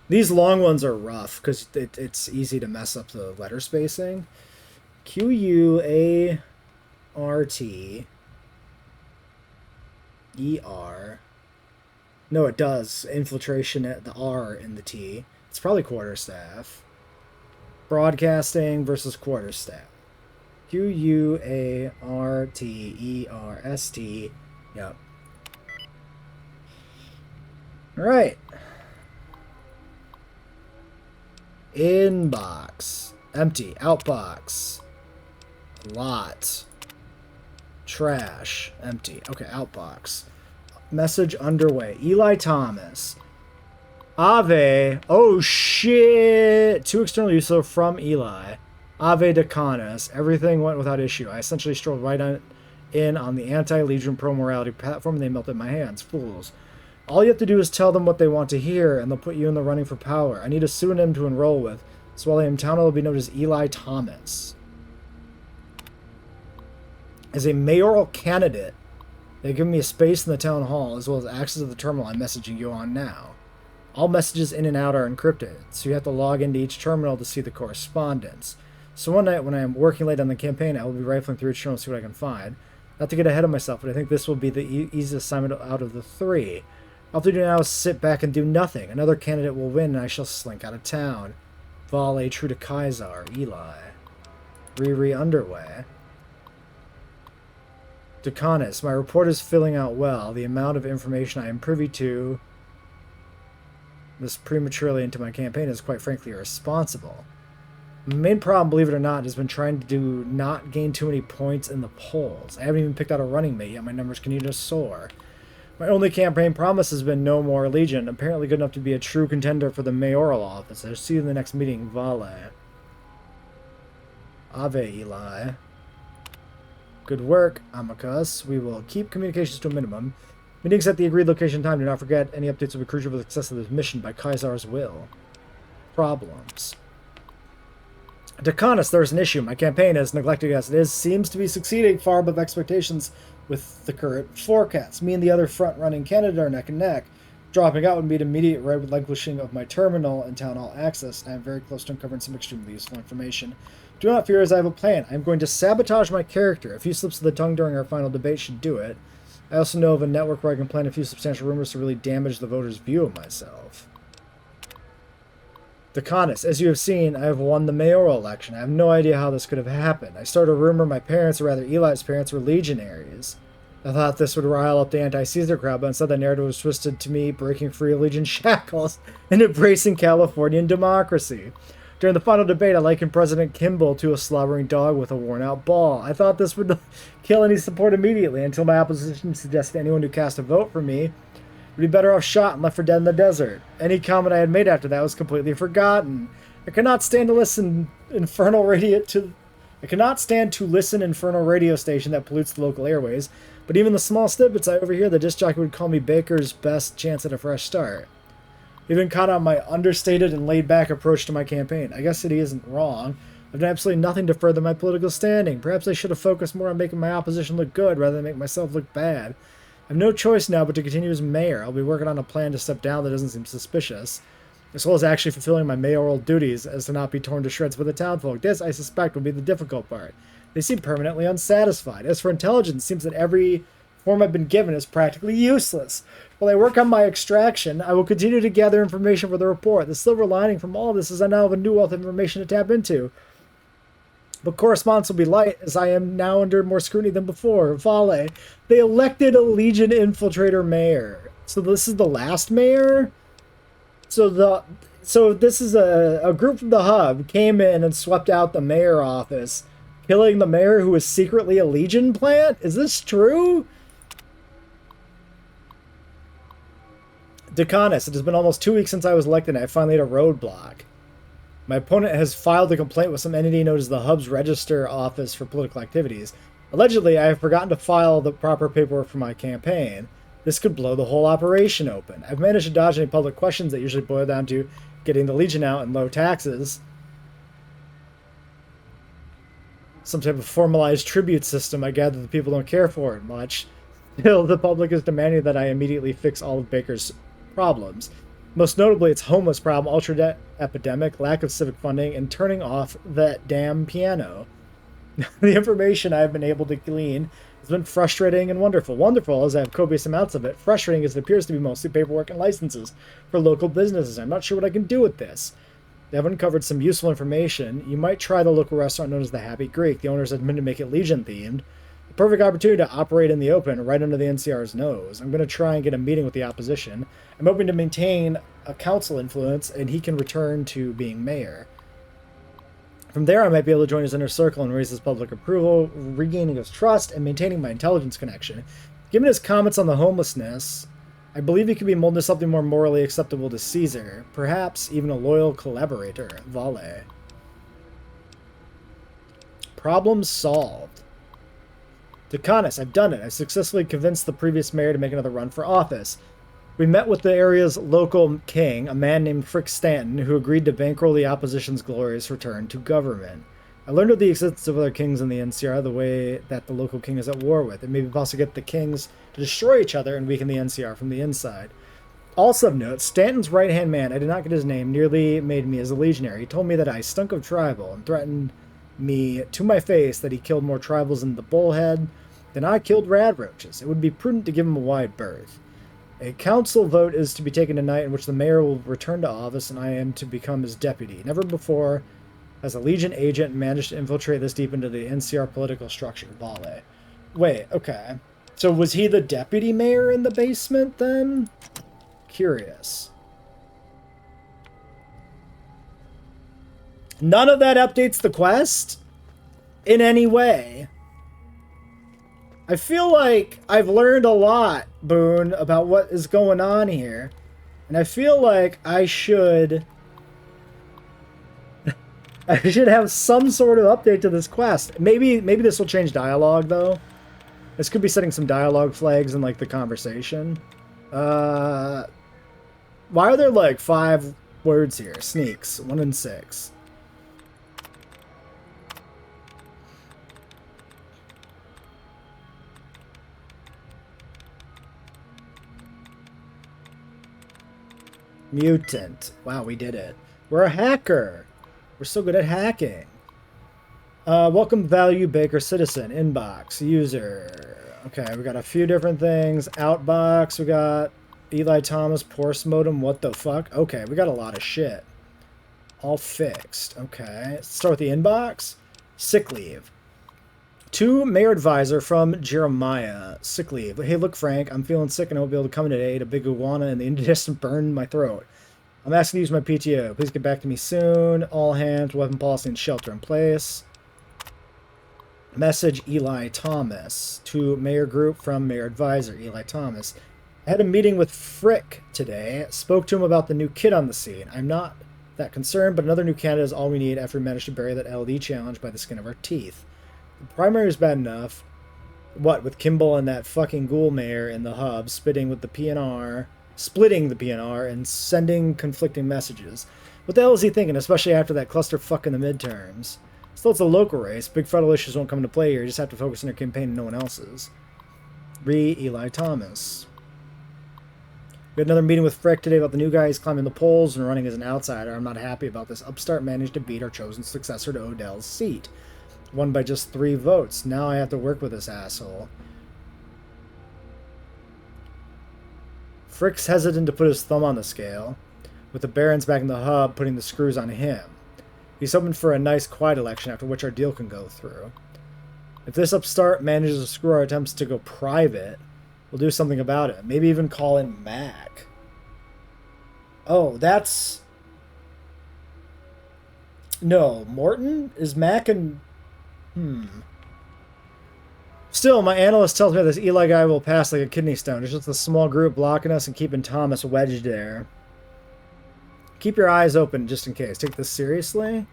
These long ones are rough because it's easy to mess up the letter spacing. Q-U-A-R-T E-R. No, it does. Infiltration at the R and the T. It's probably quarterstaff. Broadcasting versus quarterstaff. Q-U-A-R-T-E-R-S-T. Yep. Alright. Inbox. Empty. Outbox. Lot. Trash. Empty. Okay, outbox. Message underway. Eli Thomas. Ave. Oh, shit. 2 external user from Eli. Ave Decanis. Everything went without issue. I essentially strolled right in on the anti-Legion pro-morality platform and they melted my hands. Fools. All you have to do is tell them what they want to hear and they'll put you in the running for power. I need a pseudonym to enroll with. So while I am town, I will be known as Eli Thomas. As a mayoral candidate, they give me a space in the town hall as well as access to the terminal I'm messaging you on now. All messages in and out are encrypted, so you have to log into each terminal to see the correspondence. So one night when I am working late on the campaign, I will be rifling through each terminal to see what I can find. Not to get ahead of myself, but I think this will be the easiest assignment out of the 3. All to do now is sit back and do nothing. Another candidate will win and I shall slink out of town. Vale, true to Kaisar, Eli. Riri underway. Decanis, my report is filling out well. The amount of information I am privy to this prematurely into my campaign is quite frankly irresponsible. The main problem, believe it or not, has been trying to not gain too many points in the polls. I haven't even picked out a running mate yet. My numbers continue to soar. My only campaign promise has been no more Legion, apparently good enough to be a true contender for the mayoral office. I'll see you in the next meeting, Vale. Ave, Eli. Good work, Amicus. We will keep communications to a minimum. Meetings at the agreed location and time. Do not forget, any updates will be crucial for the success of this mission by Kaisar's will. Problems. Decanis, there's an issue. My campaign, as neglected as it is, seems to be succeeding far above expectations with the current forecast. Me and the other front-running candidate are neck and neck. Dropping out would mean immediate relinquishing of my terminal and town hall access, and I am very close to uncovering some extremely useful information. Do not fear, as I have a plan. I am going to sabotage my character. A few slips of the tongue during our final debate should do it. I also know of a network where I can plant a few substantial rumors to really damage the voters' view of myself. Decanis, as you have seen, I have won the mayoral election. I have no idea how this could have happened. I started a rumor my parents, or rather Eli's parents, were legionaries. I thought this would rile up the anti-Caesar crowd, but instead the narrative was twisted to me breaking free of Legion shackles and embracing Californian democracy. During the final debate, I likened President Kimball to a slobbering dog with a worn-out ball. I thought this would kill any support immediately until my opposition suggested anyone who cast a vote for me would be better off shot and left for dead in the desert. Any comment I had made after that was completely forgotten. I cannot stand to listen infernal radio station that pollutes the local airways, but even the small snippets I overhear, the disc jockey would call me Baker's best chance at a fresh start. Even caught on my understated and laid-back approach to my campaign. I guess he isn't wrong. I've done absolutely nothing to further my political standing. Perhaps I should have focused more on making my opposition look good rather than make myself look bad. I have no choice now but to continue as mayor. I'll be working on a plan to step down that doesn't seem suspicious, as well as actually fulfilling my mayoral duties as to not be torn to shreds by the townfolk. This, I suspect, will be the difficult part. They seem permanently unsatisfied. As for intelligence, it seems that every form I've been given is practically useless. While I work on my extraction, I will continue to gather information for the report. The silver lining from all this is I now have a new wealth of information to tap into. But correspondence will be light, as I am now under more scrutiny than before. Vale, they elected a Legion infiltrator mayor. So this is the last mayor? So this is a group from the hub came in and swept out the mayor office, killing the mayor who was secretly a Legion plant? Is this true? Decanis, it has been almost 2 weeks since I was elected and I finally hit a roadblock. My opponent has filed a complaint with some entity known as the Hub's Register Office for Political Activities. Allegedly, I have forgotten to file the proper paperwork for my campaign. This could blow the whole operation open. I've managed to dodge any public questions that usually boil down to getting the Legion out and low taxes. Some type of formalized tribute system. I gather the people don't care for it much. Still, the public is demanding that I immediately fix all of Baker's problems. Most notably, its homeless problem, ultra-debt epidemic, lack of civic funding, and turning off that damn piano. The information I have been able to glean has been frustrating and wonderful. Wonderful, as I have copious amounts of it. Frustrating, as it appears to be mostly paperwork and licenses for local businesses. I'm not sure what I can do with this. They have uncovered some useful information. You might try the local restaurant known as the Happy Greek. The owners admitted to make it Legion-themed. The perfect opportunity to operate in the open, right under the NCR's nose. I'm going to try and get a meeting with the opposition. I'm hoping to maintain a council influence, and he can return to being mayor. From there, I might be able to join his inner circle and raise his public approval, regaining his trust, and maintaining my intelligence connection. Given his comments on the homelessness, I believe he could be molded into something more morally acceptable to Caesar, perhaps even a loyal collaborator. Vale. Problem solved. Decanus, I've done it. I've successfully convinced the previous mayor to make another run for office. We met with the area's local king, a man named Frick Stanton, who agreed to bankroll the opposition's glorious return to government. I learned of the existence of other kings in the NCR, the way that the local king is at war with. It may be possible to get the kings to destroy each other and weaken the NCR from the inside. Also of note, Stanton's right-hand man, I did not get his name, nearly made me as a legionary. He told me that I stunk of tribal and threatened me to my face that he killed more tribals in the bullhead than I killed radroaches. It would be prudent to give him a wide berth. A council vote is to be taken tonight in which the mayor will return to office and I am to become his deputy. Never before has a Legion agent managed to infiltrate this deep into the NCR political structure. Vale. Wait, okay. So was he the deputy mayor in the basement then? Curious. None of that updates the quest in any way. I feel like I've learned a lot, Boone, about what is going on here. And I feel like I should have some sort of update to this quest. Maybe this will change dialogue, though. This could be setting some dialogue flags in, like, the conversation. Why are there, like, 5 words here? Sneaks. 1 in 6. Mutant. Wow, we did it. We're a hacker. We're so good at hacking. Welcome value Baker citizen. Inbox. User. Okay, we got a few different things. Outbox. We got Eli Thomas. Porse modem. What the fuck? Okay, we got a lot of shit. All fixed. Okay. Let's start with the inbox. Sick leave. To Mayor Advisor from Jeremiah. Sick leave. Hey, look, Frank, I'm feeling sick and I won't be able to come today. A big iguana in the indigestion burned my throat. I'm asking to use my PTO. Please get back to me soon. All hands, weapon policy, and shelter in place. Message Eli Thomas. To Mayor Group from Mayor Advisor, Eli Thomas. I had a meeting with Frick today. Spoke to him about the new kid on the scene. I'm not that concerned, but another new candidate is all we need after we manage to bury that LD challenge by the skin of our teeth. The primary is bad enough. What, with Kimball and that fucking ghoul mayor in the hub splitting the PNR, and sending conflicting messages. What the hell is he thinking, especially after that clusterfuck in the midterms? Still, it's a local race. Big federal issues won't come into play here. You just have to focus on your campaign and no one else's. Eli Thomas. We had another meeting with Frick today about the new guy. He's climbing the polls and running as an outsider. I'm not happy about this. Upstart managed to beat our chosen successor to Odell's seat. Won by just 3 votes. Now I have to work with this asshole. Frick's hesitant to put his thumb on the scale, with the barons back in the hub putting the screws on him. He's hoping for a nice, quiet election after which our deal can go through. If this upstart manages to screw our attempts to go private, we'll do something about it. Maybe even call in Mac. Oh, that's... No, Morton? Is Mac and... Still, my analyst tells me this Eli guy will pass like a kidney stone. It's just a small group blocking us and keeping Thomas wedged there. Keep your eyes open just in case. Take this seriously.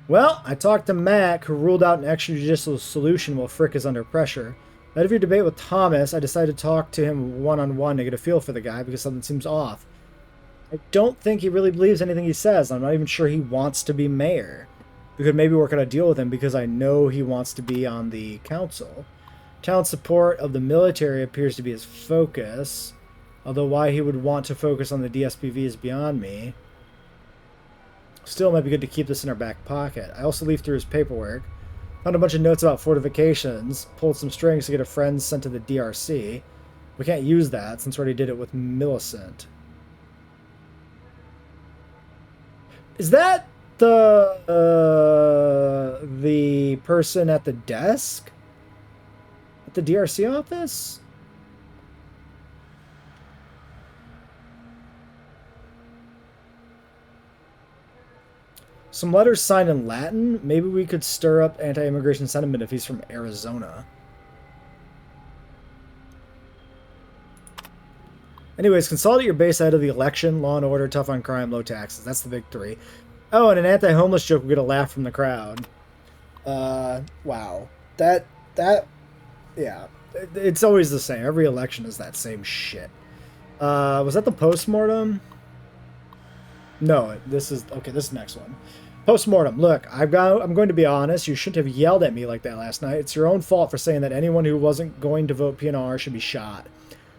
Well, I talked to Mac, who ruled out an extrajudicial solution while Frick is under pressure. Out of your debate with Thomas, I decided to talk to him one-on-one to get a feel for the guy because something seems off. I don't think he really believes anything he says. I'm not even sure he wants to be mayor. We could maybe work out a deal with him because I know he wants to be on the council. Talent support of the military appears to be his focus, although why he would want to focus on the DSPV is beyond me. Still, it might be good to keep this in our back pocket. I also leafed through his paperwork, found a bunch of notes about fortifications, pulled some strings to get a friend sent to the DRC. We can't use that since we already did it with Millicent. Is that the person at the desk at the DRC office? Some letters signed in Latin. Maybe we could stir up anti-immigration sentiment if he's from Arizona. Anyways, consolidate your base ahead of the election, law and order, tough on crime, low taxes. That's the big three. Oh, and an anti-homeless joke will get a laugh from the crowd. Wow. Yeah. It's always the same. Every election is that same shit. Was that the postmortem? No, this is... Okay, this is the next one. Postmortem. Look, I'm going to be honest. You shouldn't have yelled at me like that last night. It's your own fault for saying that anyone who wasn't going to vote PNR should be shot.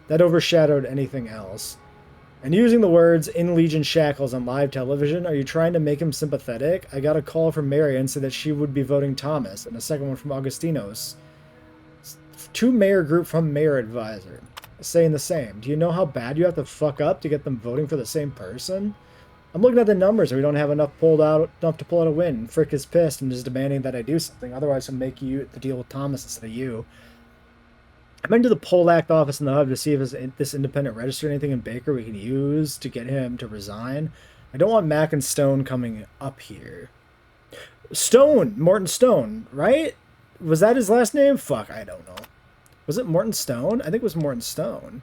That overshadowed anything else. And using the words "in Legion shackles" on live television, are you trying to make him sympathetic? I got a call from Marion said that she would be voting Thomas, and a second one from Augustinos. 2 mayor group from Mayor Advisor saying the same. Do you know how bad you have to fuck up to get them voting for the same person? I'm looking at the numbers and we don't have enough to pull out a win. Frick is pissed and is demanding that I do something. Otherwise he'll make you the deal with Thomas instead of you. I went to the poll act office in the hub to see if this independent registered anything in Baker we can use to get him to resign. I don't want Mac and Stone coming up here. Stone! Morton Stone, right? Was that his last name? Fuck, I don't know. Was it Morton Stone? I think it was Morton Stone.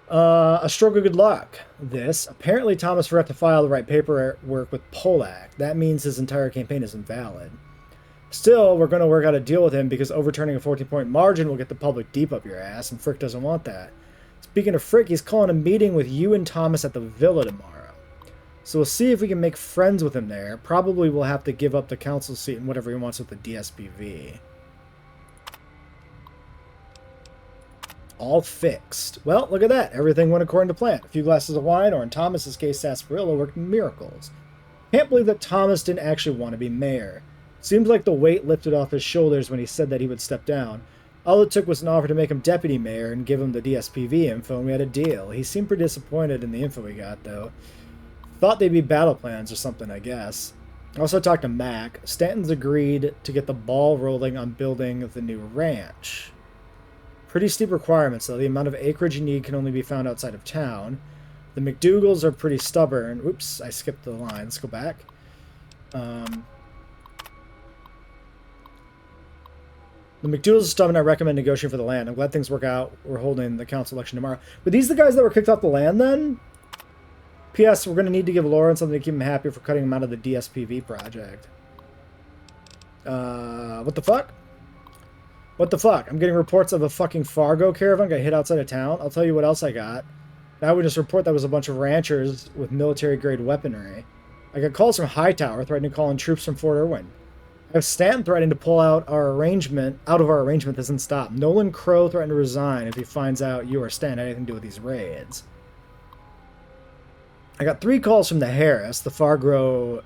A stroke of good luck. This. Apparently Thomas forgot to file the right paperwork with Polak. That means his entire campaign is invalid. Still, we're going to work out a deal with him because overturning a 14-point margin will get the public deep up your ass, and Frick doesn't want that. Speaking of Frick, he's calling a meeting with you and Thomas at the Villa tomorrow. So we'll see if we can make friends with him there. Probably we'll have to give up the council seat and whatever he wants with the DSPV. All fixed. Well, look at that. Everything went according to plan. A few glasses of wine, or in Thomas's case, sarsaparilla, worked miracles. Can't believe that Thomas didn't actually want to be mayor. Seems like the weight lifted off his shoulders when he said that he would step down. All it took was an offer to make him deputy mayor and give him the DSPV info, and we had a deal. He seemed pretty disappointed in the info we got, though. Thought they'd be battle plans or something, I guess. I also talked to Mac. Stanton's agreed to get the ball rolling on building the new ranch. Pretty steep requirements, though. The amount of acreage you need can only be found outside of town. The McDougals are pretty stubborn. Oops, I skipped the line. Let's go back. The McDougal's are stubborn. I recommend negotiating for the land. I'm glad things work out. We're holding the council election tomorrow. Were these the guys that were kicked off the land then? P.S. We're going to need to give Lawrence something to keep him happy for cutting him out of the DSPV project. What the fuck? What the fuck? I'm getting reports of a fucking Fargo caravan got hit outside of town. I'll tell you what else I got. Now we just report that was a bunch of ranchers with military-grade weaponry. I got calls from Hightower threatening to call in troops from Fort Irwin. I have Stanton threatening to pull out of our arrangement doesn't stop. Nolan Crow threatened to resign if he finds out you or Stan had anything to do with these raids. I got 3 calls from the Harris, the Fargo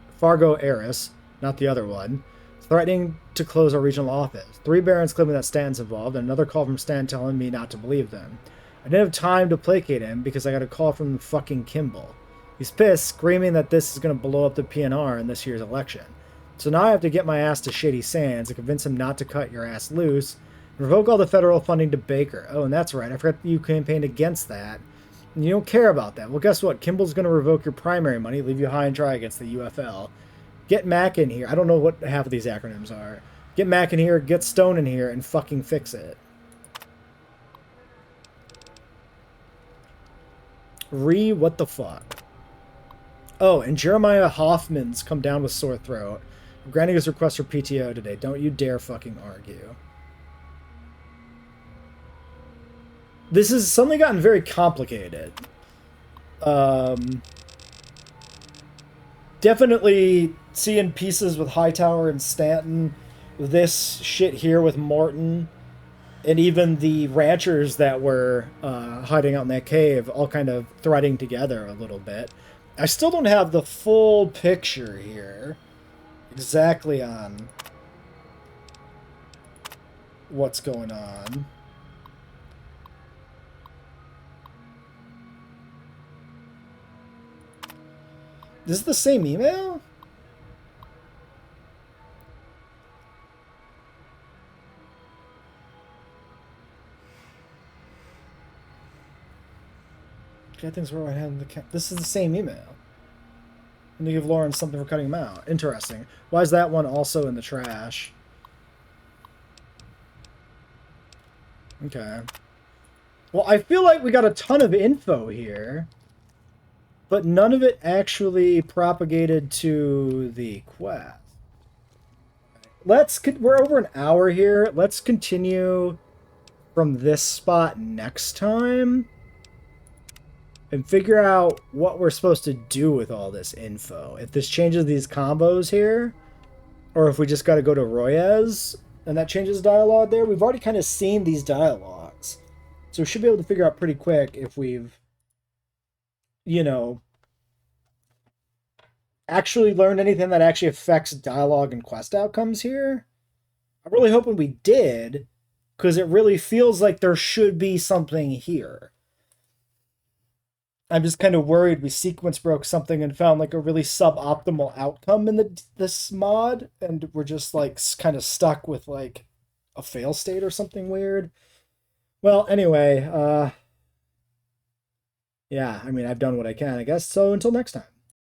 heiress, not the other one, threatening to close our regional office. 3 barons claiming that Stan's involved, and another call from Stan telling me not to believe them. I didn't have time to placate him because I got a call from fucking Kimball. He's pissed, screaming that this is going to blow up the PNR in this year's election. So now I have to get my ass to Shady Sands and convince him not to cut your ass loose and revoke all the federal funding to Baker. Oh, and that's right. I forgot that you campaigned against that. And you don't care about that. Well, guess what? Kimball's going to revoke your primary money, leave you high and dry against the UFL. Get Mac in here. I don't know what half of these acronyms are. Get Mac in here, get Stone in here, and fucking fix it. What the fuck? Oh, and Jeremiah Hoffman's come down with sore throat. I'm granting his request for PTO today. Don't you dare fucking argue. This has suddenly gotten very complicated. Definitely seeing pieces with Hightower and Stanton. This shit here with Morton. And even the ranchers that were hiding out in that cave all kind of threading together a little bit. I still don't have the full picture here exactly on what's going on. This is the same email? Okay, things where I have the this is the same email. And you give Lauren something for cutting them out. Interesting. Why is that one also in the trash? Okay. Well, I feel like we got a ton of info here, but none of it actually propagated to the quest. We're over an hour here. Let's continue from this spot next time and figure out what we're supposed to do with all this info. If this changes these combos here, or if we just got to go to Royez and that changes dialogue there. We've already kind of seen these dialogues, so we should be able to figure out pretty quick if we've, you know, actually learned anything that actually affects dialogue and quest outcomes here. I'm really hoping we did, because it really feels like there should be something here. I'm just kind of worried we sequence broke something and found like a really suboptimal outcome in this mod, and we're just like kind of stuck with like a fail state or something weird. Well, anyway, yeah, I mean, I've done what I can, I guess. So until next time.